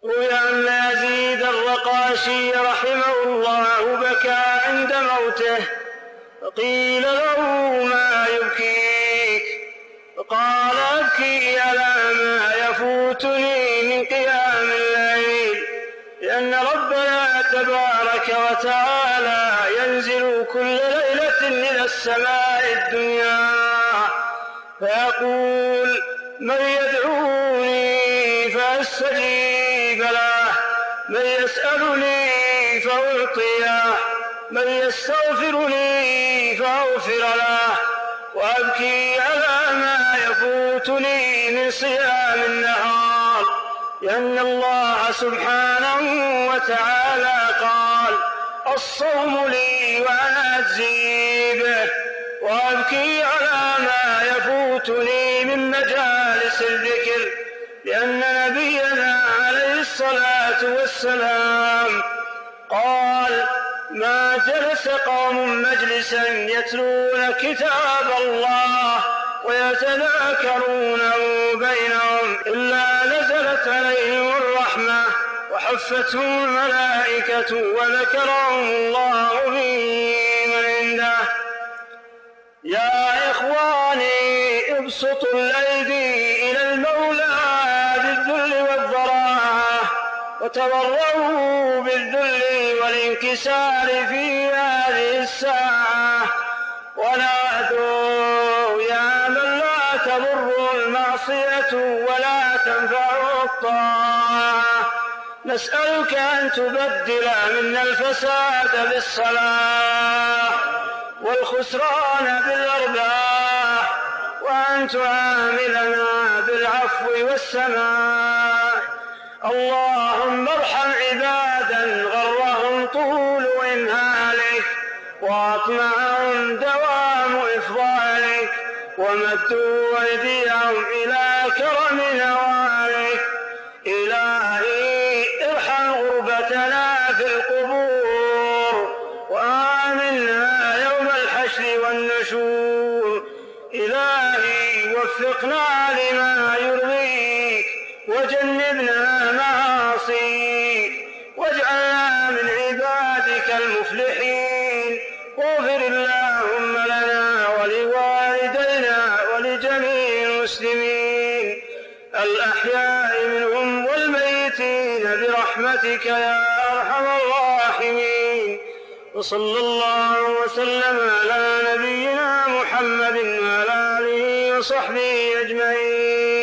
روي أن يزيد الرقاشي رحمه الله بكى عند موته، فقيل له: ما يبكيك؟ فقال: أبكي على ما يفوتني من قيام الليل، لأن ربنا تبارك وتعالى ينزل كل ليلة إلى السماء الدنيا فيقول: من يدعوني فأستجيب له، من يسألني فأعطيه، من يستغفرني فأغفر له. وأبكي على ما يفوتني من صيام النهار، لأن الله سبحانه وتعالى قال: الصوم لي وأنا أجزي به. وأبكي على ما يفوتني من مجالس الذكر، لأن نبينا عليه الصلاة والسلام قال: ما جلس قوم مجلسا يتلون كتاب الله ويتذاكرونه بينهم إلا نزلت عليهم الرحمة وحفتهم الملائكة وذكرهم الله في من عنده. يا إخواني، ابسطوا الأيدي إلى المولى بالذل والضراعة، وتورعوا بالذل والانكسار في هذه الساعة، ونادوا: يا من لا تضر المعصية ولا تنفع الطاعة، نسألك أن تبدل منا الفساد بالصلاح والخسران بالأرباح، وأن تعاملنا بالعفو والسماح. اللهم ارحم عبادا غرهم طول إمهالك وأطمعهم دوام إفضالك، ومدوا أيديهم إلى كرم نوالك. إلهي ارحم غربتنا في القبور، وآمنا يوم الحشر والنشور. إلهي وفقنا لما يرضيك وجنبنا معاصيك، واجعلنا من عبادك المفلحين. واغفر اللهم لنا ولوالدينا ولجميع المسلمين الأحياء منهم والميتين برحمتك يا أرحم الراحمين. وصلى الله وسلم على نبينا محمد وعلى آله وصحبه أجمعين.